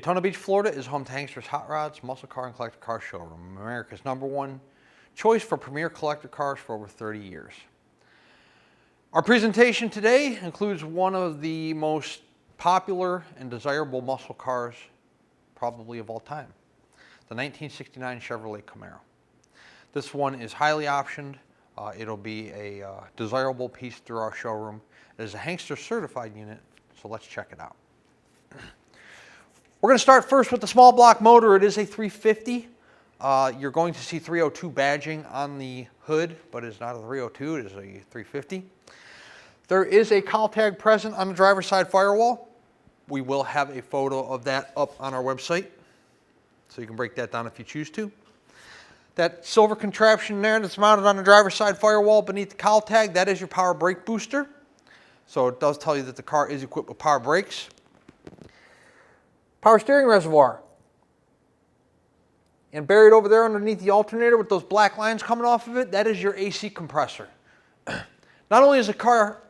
Daytona Beach, Florida is home to Hanksters Hot Rods, Muscle Car, and Collector Car Showroom, America's #1 choice for premier collector cars for over 30 years. Our presentation today includes one of the most popular and desirable muscle cars probably of all time, the 1969 Chevrolet Camaro. This one is highly optioned. It'll be a desirable piece through our showroom. It is a Hanksters certified unit, so let's check it out. We're going to start first with the small block motor. It is a 350. You're going to see 302 badging on the hood, but it's not a 302, it is a 350. There is a call tag present on the driver's side firewall. We will have a photo of that up on our website, so you can break that down if you choose to. That silver contraption there that's mounted on the driver's side firewall beneath the call tag, that is your power brake booster. So it does tell you that the car is equipped with power brakes. Power steering reservoir. And buried over there underneath the alternator with those black lines coming off of it, that is your AC compressor. Not only is the car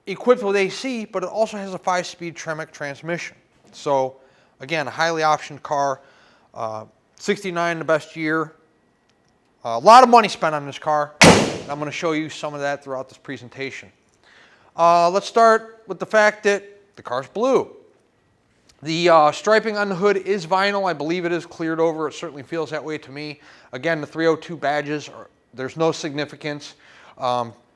equipped with AC, but it also has a 5-speed Tremec transmission. So again, a highly optioned car. 69 the best year. A lot of money spent on this car. And I'm going to show you some of that throughout this presentation. Let's start with the fact that the car's blue. The striping on the hood is vinyl. I believe it is cleared over. It certainly feels that way to me. Again, the 302 badges, there's no significance.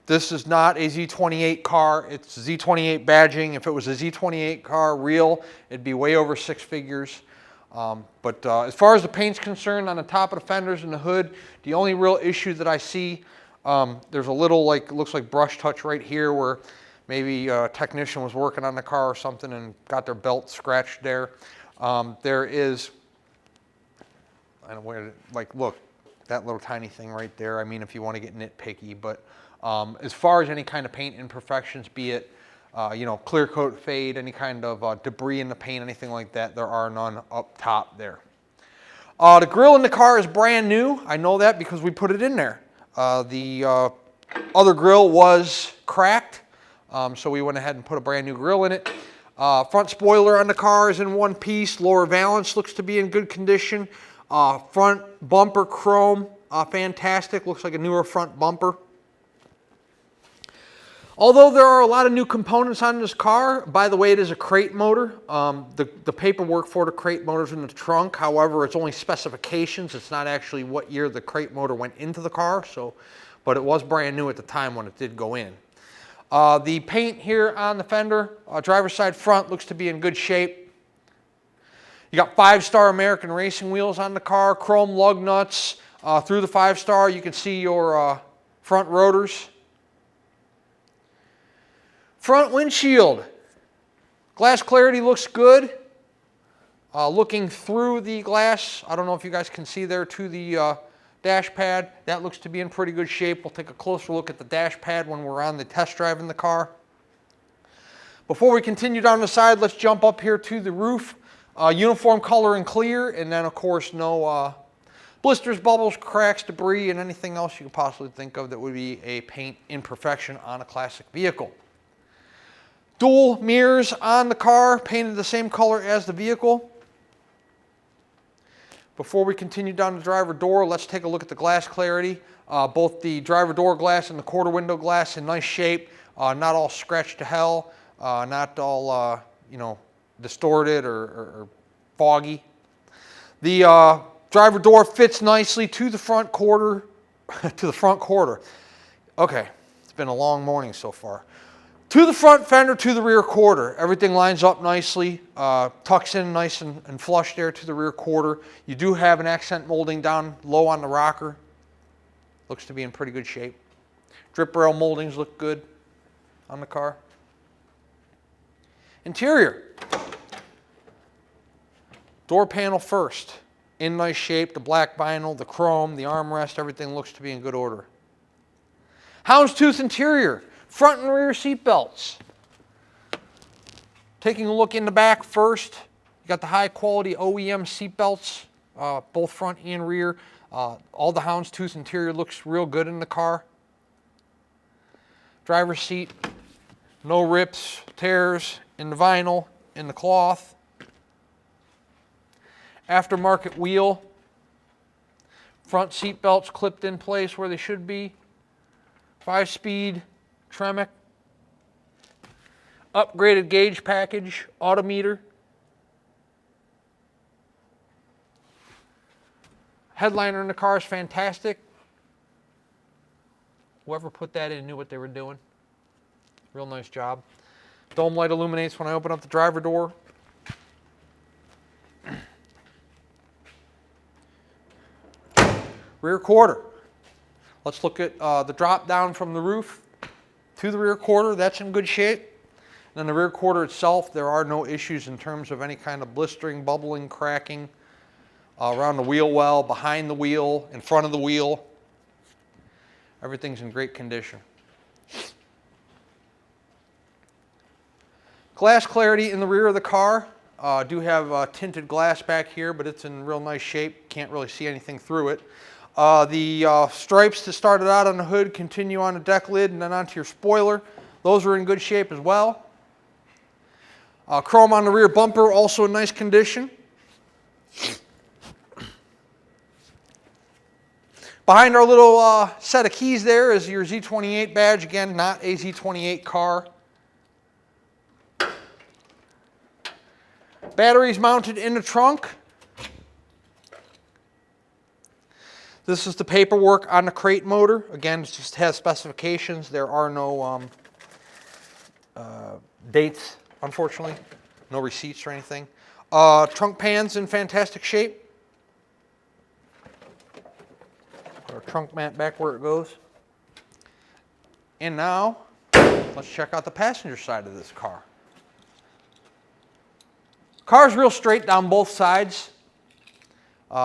This is not a Z28 car. It's Z28 badging. If it was a Z28 car real, it'd be way over 6 figures. But as far as the paint's concerned, on the top of the fenders and the hood, the only real issue that I see, there's a little, looks like brush touch right here where maybe a technician was working on the car or something and got their belt scratched there. There is, I don't know where, look, that little tiny thing right there. I mean, if you want to get nitpicky, but as far as any kind of paint imperfections, be it, clear coat fade, any kind of debris in the paint, anything like that, there are none up top there. The grille in the car is brand new. I know that because we put it in there. The other grille was cracked. So we went ahead and put a brand new grille in it. Front spoiler on the car is in one piece. Lower valance looks to be in good condition. Front bumper chrome, fantastic. Looks like a newer front bumper. Although there are a lot of new components on this car, by the way, it is a crate motor. The paperwork for the crate motor is in the trunk. However, it's only specifications. It's not actually what year the crate motor went into the car. But it was brand new at the time when it did go in. The paint here on the fender, driver's side front, looks to be in good shape. You got 5-star American racing wheels on the car, chrome lug nuts. Through the 5-star, you can see your front rotors. Front windshield. Glass clarity looks good. Looking through the glass, I don't know if you guys can see there to the dash pad, that looks to be in pretty good shape. We'll take a closer look at the dash pad when we're on the test drive in the car. Before we continue down the side, let's jump up here to the roof. Uniform color and clear, and then of course no blisters, bubbles, cracks, debris, and anything else you could possibly think of that would be a paint imperfection on a classic vehicle. Dual mirrors on the car, painted the same color as the vehicle. Before we continue down the driver door, let's take a look at the glass clarity. Both the driver door glass and the quarter window glass in nice shape, not all scratched to hell, not all distorted or foggy. The driver door fits nicely to the front quarter. Okay, it's been a long morning so far. To the front fender, to the rear quarter. Everything lines up nicely, tucks in nice and flush there to the rear quarter. You do have an accent molding down low on the rocker. Looks to be in pretty good shape. Drip rail moldings look good on the car. Interior. Door panel first. In nice shape, the black vinyl, the chrome, the armrest, everything looks to be in good order. Houndstooth interior. Front and rear seat belts. Taking a look in the back first, you got the high quality OEM seat belts, both front and rear. All the houndstooth interior looks real good in the car. Driver's seat, no rips, tears in the vinyl, in the cloth. Aftermarket wheel. Front seat belts clipped in place where they should be. 5-speed Tremec. Upgraded gauge package, autometer. Headliner in the car is fantastic. Whoever put that in knew what they were doing. Real nice job. Dome light illuminates when I open up the driver door. Rear quarter. Let's look at the drop down from the roof to the rear quarter. That's in good shape. And then the rear quarter itself, there are no issues in terms of any kind of blistering, bubbling, cracking around the wheel well, behind the wheel, in front of the wheel. Everything's in great condition. Glass clarity in the rear of the car. Do have tinted glass back here, but it's in real nice shape. Can't really see anything through it. The stripes that started out on the hood continue on the deck lid and then onto your spoiler. Those are in good shape as well. Chrome on the rear bumper, also in nice condition. Behind our little set of keys there is your Z28 badge. Again, not a Z28 car. Batteries mounted in the trunk. This is the paperwork on the crate motor. Again, it just has specifications. There are no dates, unfortunately. No receipts or anything. Trunk pan's in fantastic shape. Put our trunk mat back where it goes. And now, let's check out the passenger side of this car. Car's real straight down both sides.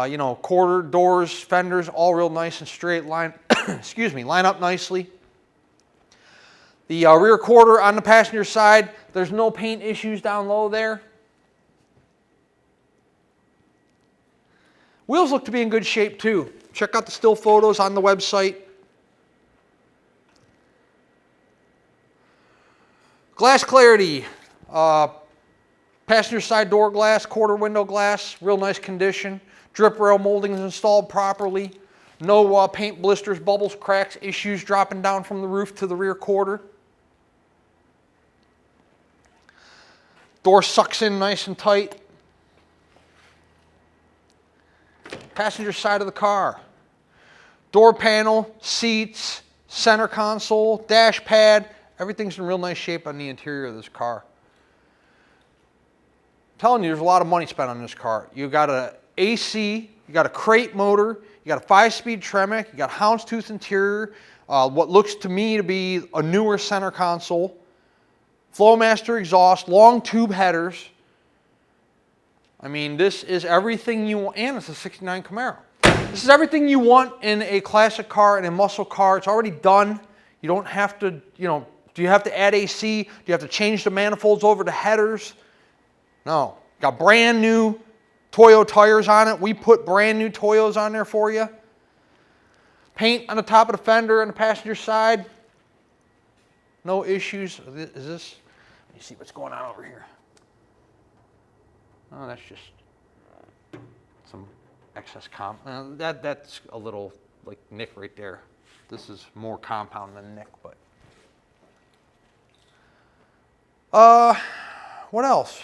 You know, quarter, doors, fenders, all real nice and straight. Line up nicely. The rear quarter on the passenger side, there's no paint issues down low there. Wheels look to be in good shape too. Check out the still photos on the website. Glass clarity. Passenger side door glass, quarter window glass, real nice condition. Drip rail molding is installed properly. No paint blisters, bubbles, cracks, issues dropping down from the roof to the rear quarter. Door sucks in nice and tight. Passenger side of the car. Door panel, seats, center console, dash pad. Everything's in real nice shape on the interior of this car. I'm telling you, there's a lot of money spent on this car. You got an AC, you got a crate motor, you got a 5-speed Tremec, you got houndstooth interior, what looks to me to be a newer center console, Flowmaster exhaust, long tube headers. I mean, this is everything you want, and it's a '69 Camaro. This is everything you want in a classic car and a muscle car. It's already done. You don't have to, you know, do you have to add AC? Do you have to change the manifolds over to headers? No. Got brand new Toyo tires on it. We put brand new Toyos on there for you. Paint on the top of the fender on the passenger side. No issues. Is this? Let me see what's going on over here. Oh, that's just some excess that's a little like nick right there. This is more compound than nick, but. What else?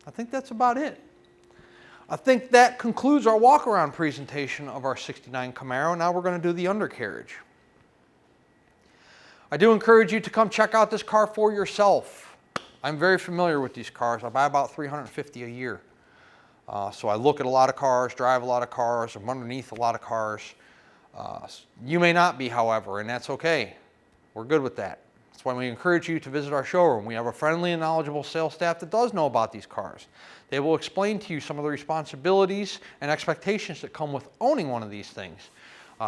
I think that's about it. I think that concludes our walk-around presentation of our '69 Camaro. Now we're going to do the undercarriage. I do encourage you to come check out this car for yourself. I'm very familiar with these cars. I buy about 350 a year. So I look at a lot of cars, drive a lot of cars, I'm underneath a lot of cars. You may not be, however, and that's okay. We're good with that. That's why we encourage you to visit our showroom. We have a friendly and knowledgeable sales staff that does know about these cars. They will explain to you some of the responsibilities and expectations that come with owning one of these things.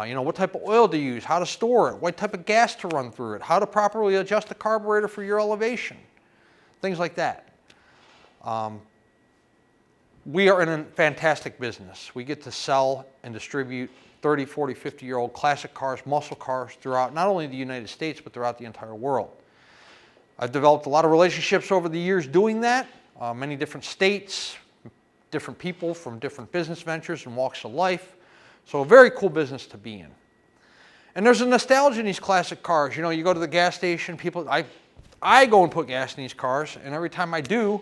You know, what type of oil to use, how to store it, what type of gas to run through it, how to properly adjust the carburetor for your elevation, things like that. We are in a fantastic business. We get to sell and distribute 30, 40, 50-year-old classic cars, muscle cars throughout not only the United States, but throughout the entire world. I've developed a lot of relationships over the years doing that, many different states, different people from different business ventures and walks of life. So a very cool business to be in. And there's a nostalgia in these classic cars. You know, you go to the gas station, people, I go and put gas in these cars, and every time I do,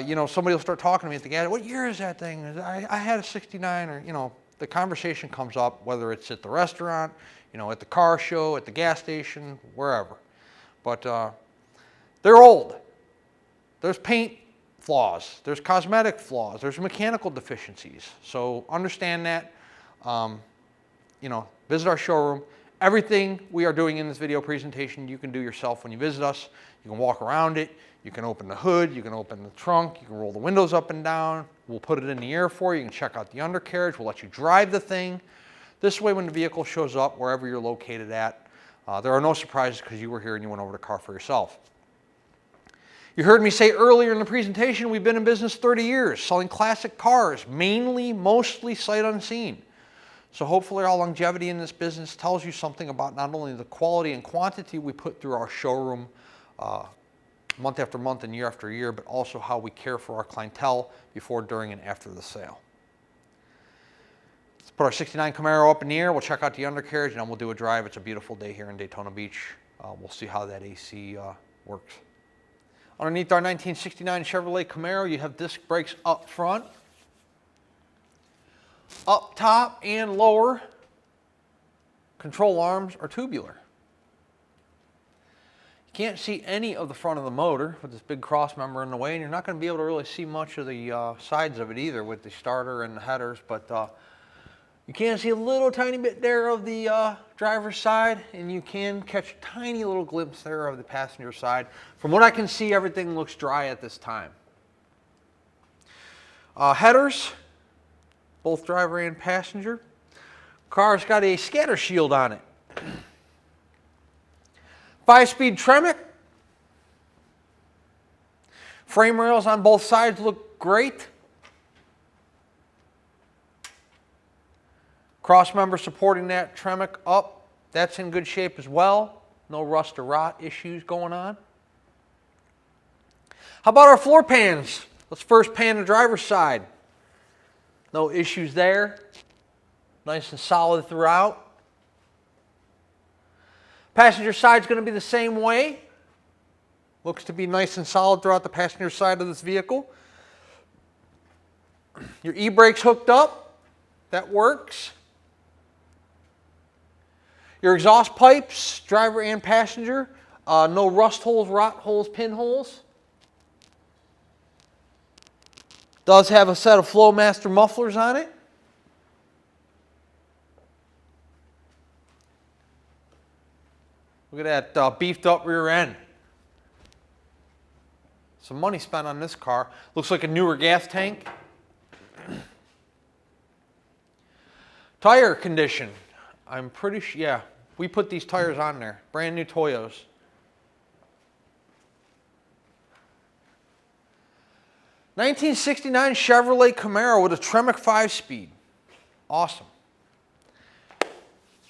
you know, somebody will start talking to me at the gas, what year is that thing? I had a 69, or, you know, the conversation comes up, whether it's at the restaurant, you know, at the car show, at the gas station, wherever. But they're old. There's paint flaws, there's cosmetic flaws, there's mechanical deficiencies. So understand that, you know, visit our showroom. Everything we are doing in this video presentation, you can do yourself when you visit us. You can walk around it, you can open the hood, you can open the trunk, you can roll the windows up and down. We'll put it in the air for you. You can check out the undercarriage. We'll let you drive the thing. This way, when the vehicle shows up, wherever you're located at, there are no surprises because you were here and you went over the car for yourself. You heard me say earlier in the presentation, we've been in business 30 years, selling classic cars, mostly sight unseen. So hopefully our longevity in this business tells you something about not only the quality and quantity we put through our showroom month after month and year after year, but also how we care for our clientele before, during, and after the sale. Let's put our 69 Camaro up in the air. We'll check out the undercarriage, and then we'll do a drive. It's a beautiful day here in Daytona Beach. We'll see how that AC works. Underneath our 1969 Chevrolet Camaro, you have disc brakes up front, up top and lower. Control arms are tubular. Can't see any of the front of the motor with this big cross member in the way, and you're not going to be able to really see much of the sides of it either with the starter and the headers, but you can see a little tiny bit there of the driver's side, and you can catch a tiny little glimpse there of the passenger side. From what I can see, everything looks dry at this time. Headers, both driver and passenger. Car's got a scatter shield on it. 5-speed Tremec. Frame rails on both sides look great. Cross member supporting that Tremec up, that's in good shape as well. No rust or rot issues going on. How about our floor pans? Let's first pan the driver's side. No issues there. Nice and solid throughout. Passenger side is going to be the same way. Looks to be nice and solid throughout the passenger side of this vehicle. Your e-brakes hooked up. That works. Your exhaust pipes, driver and passenger. No rust holes, rot holes, pinholes. Does have a set of Flowmaster mufflers on it. Look at that beefed up rear end. Some money spent on this car. Looks like a newer gas tank. Tire condition. I'm pretty sure, yeah, we put these tires on there. Brand new Toyos. '69 Chevrolet Camaro with a Tremec 5-speed. Awesome.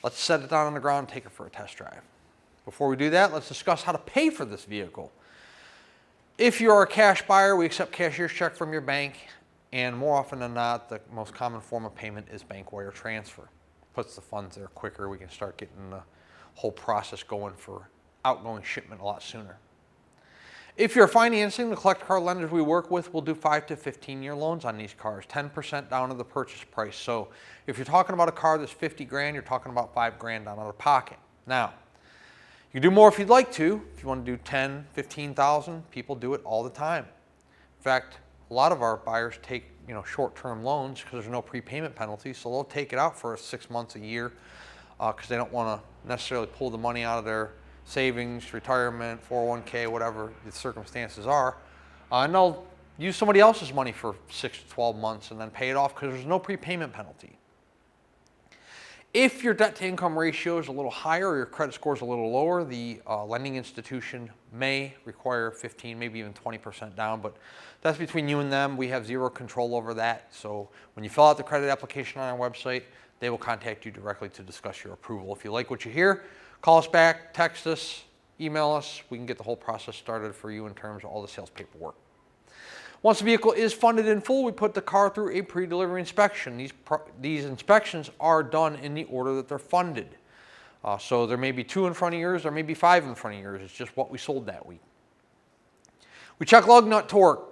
Let's set it down on the ground and take it for a test drive. Before we do that, let's discuss how to pay for this vehicle. If you're a cash buyer, we accept cashier's check from your bank, and more often than not, the most common form of payment is bank wire transfer. Puts the funds there quicker. We can start getting the whole process going for outgoing shipment a lot sooner. If you're financing, the collector car lenders we work with will do 5 to 15-year loans on these cars, 10% down to the purchase price. So if you're talking about a car that's 50 grand, you're talking about 5 grand out of the pocket. Now, you can do more if you'd like to. If you want to do 10, 15,000, people do it all the time. In fact, a lot of our buyers take, you know, short-term loans because there's no prepayment penalty, so they'll take it out for 6 months, a year, because they don't want to necessarily pull the money out of their savings, retirement, 401k, whatever the circumstances are, and they'll use somebody else's money for 6 to 12 months and then pay it off because there's no prepayment penalty. If your debt-to-income ratio is a little higher or your credit score is a little lower, the lending institution may require 15, maybe even 20% down, but that's between you and them. We have zero control over that. So when you fill out the credit application on our website, they will contact you directly to discuss your approval. If you like what you hear, call us back, text us, email us. We can get the whole process started for you in terms of all the sales paperwork. Once the vehicle is funded in full, we put the car through a pre-delivery inspection. These inspections are done in the order that they're funded. So there may be 2 in front of yours, there may be 5 in front of yours. It's just what we sold that week. We check lug nut torque,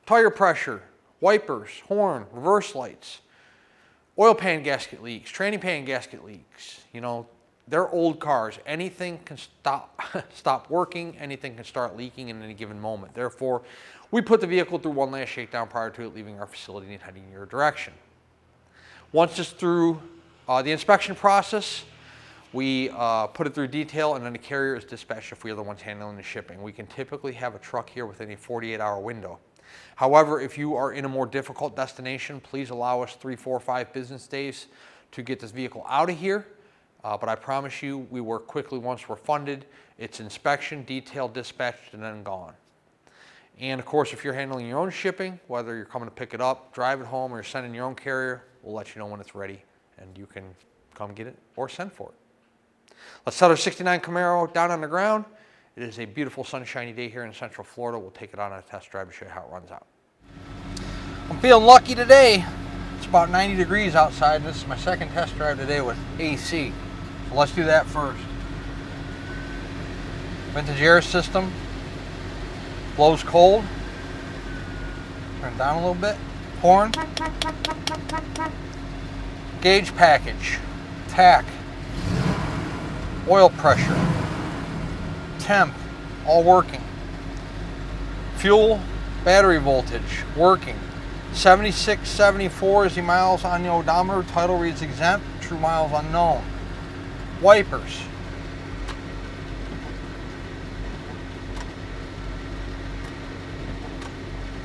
tire pressure, wipers, horn, reverse lights, oil pan gasket leaks, tranny pan gasket leaks. You know, they're old cars. Anything can stop working, anything can start leaking in any given moment. Therefore, we put the vehicle through one last shakedown prior to it leaving our facility and heading in your direction. Once it's through the inspection process, we put it through detail, and then the carrier is dispatched if we are the ones handling the shipping. We can typically have a truck here within a 48-hour window. However, if you are in a more difficult destination, please allow us 3, 4, 5 business days to get this vehicle out of here. But I promise you, we work quickly once we're funded. It's inspection, detail, dispatched, and then gone. And of course, if you're handling your own shipping, whether you're coming to pick it up, drive it home, or you're sending your own carrier, we'll let you know when it's ready, and you can come get it or send for it. Let's set our 69 Camaro down on the ground. It is a beautiful sunshiny day here in Central Florida. We'll take it on a test drive to show you how it runs out. I'm feeling lucky today. It's about 90 degrees outside. This is my second test drive today with AC. So let's do that first. Vintage air system. Blows cold. Turn it down a little bit. Horn. Gauge package. Tack. Oil pressure. Temp. All working. Fuel. Battery voltage. Working. 76, 74 is the miles on the odometer. Title reads exempt. True miles unknown. Wipers.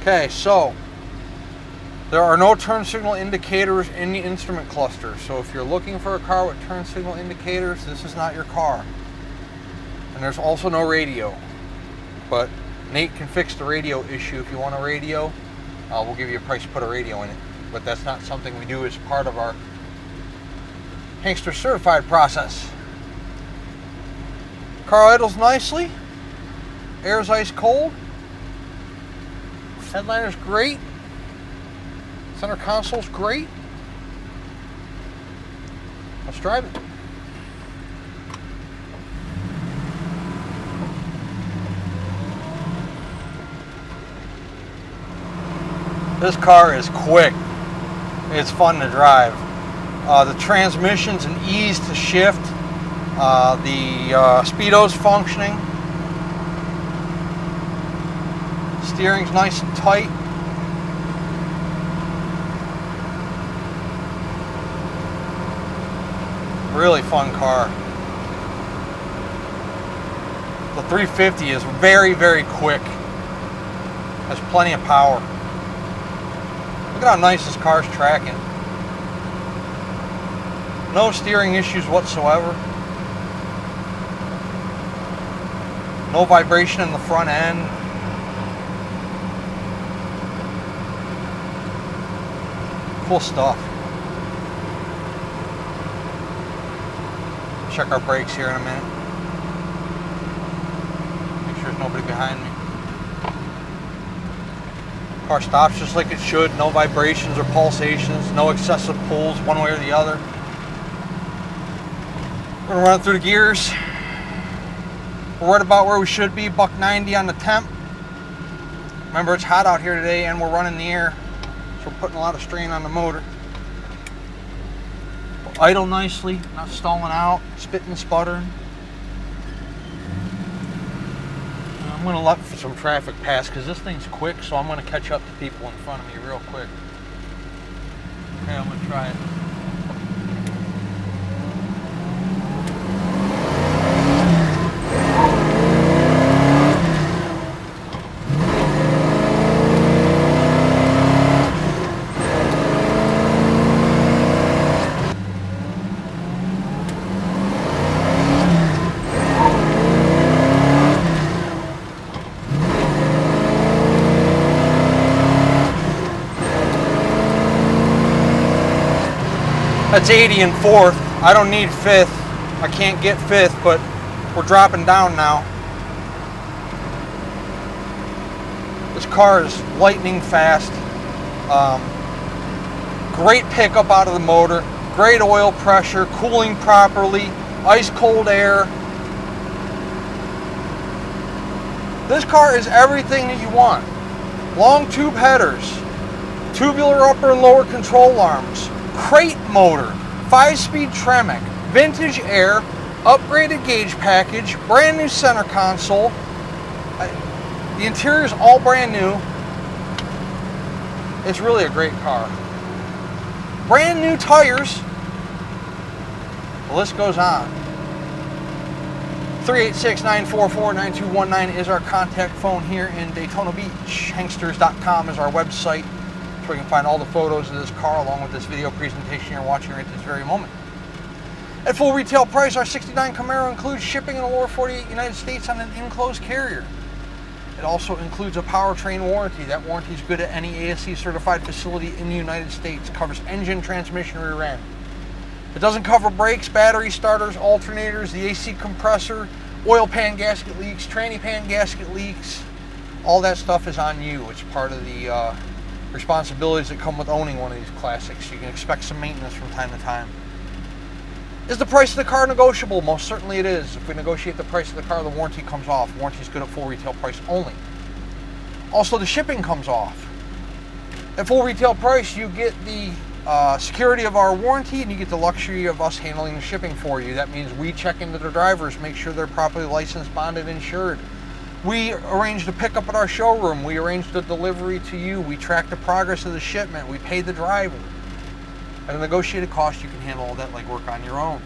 Okay, so there are no turn signal indicators in the instrument cluster. So if you're looking for a car with turn signal indicators, this is not your car. And there's also no radio. But Nate can fix the radio issue. If you want a radio, we'll give you a price to put a radio in it. But that's not something we do as part of our Hanksters certified process. Car idles nicely. Air's ice cold. Headliner's great. Center console's great. Let's drive it. This car is quick. It's fun to drive. The transmission's an ease to shift. The speedo's functioning. Steering's nice and tight. Really fun car. The 350 is very, very quick. Has plenty of power. Look at how nice this car's tracking. No steering issues whatsoever. No vibration in the front end. Cool stuff. Check our brakes here in a minute. Make sure there's nobody behind me. Car stops just like it should. No vibrations or pulsations. No excessive pulls one way or the other. We're gonna run through the gears. We're right about where we should be. $190 on the temp. Remember, it's hot out here today and we're running the air. So we're putting a lot of strain on the motor. We'll idle nicely, not stalling out, spitting and sputtering. And I'm gonna let some traffic pass because this thing's quick, so I'm gonna catch up to people in front of me real quick. Okay, I'm gonna try it. That's 80 and 4th. I don't need 5th. I can't get 5th, but we're dropping down now. This car is lightning fast. Great pickup out of the motor. Great oil pressure, cooling properly, ice cold air. This car is everything that you want. Long tube headers, tubular upper and lower control arms, crate motor, 5-speed Tremec, vintage air, upgraded gauge package, brand new center console. The interior is all brand new. It's really a great car. Brand new tires. The list goes on. 386-944-9219 is our contact phone here in Daytona Beach. Hanksters.com is our website, where you can find all the photos of this car along with this video presentation you're watching right this very moment. At full retail price, our 69 Camaro includes shipping in the lower 48 United States on an enclosed carrier. It also includes a powertrain warranty. That warranty is good at any ASE certified facility in the United States. It covers engine, transmission, rear end. It doesn't cover brakes, battery starters, alternators, the AC compressor, oil pan gasket leaks, tranny pan gasket leaks. All that stuff is on you. It's part of the responsibilities that come with owning one of these classics. You can expect some maintenance from time to time. Is the price of the car negotiable? Most certainly it is. If we negotiate the price of the car, the warranty comes off. Warranty is good at full retail price only. Also, the shipping comes off. At full retail price, you get the security of our warranty, and you get the luxury of us handling the shipping for you. That means we check into the drivers, make sure they're properly licensed, bonded, insured. We arrange the pickup at our showroom. We arrange the delivery to you. We track the progress of the shipment. We pay the driver. At a negotiated cost, you can handle all that legwork on your own.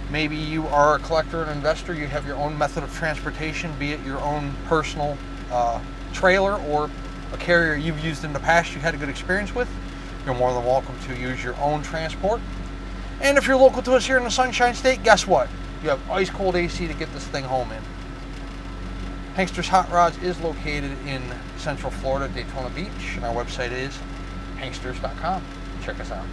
Maybe you are a collector and investor. You have your own method of transportation, be it your own personal trailer or a carrier you've used in the past you had a good experience with. You're more than welcome to use your own transport. And if you're local to us here in the Sunshine State, guess what? You have ice cold AC to get this thing home in. Hanksters Hot Rods is located in Central Florida, Daytona Beach, and our website is hanksters.com. Check us out.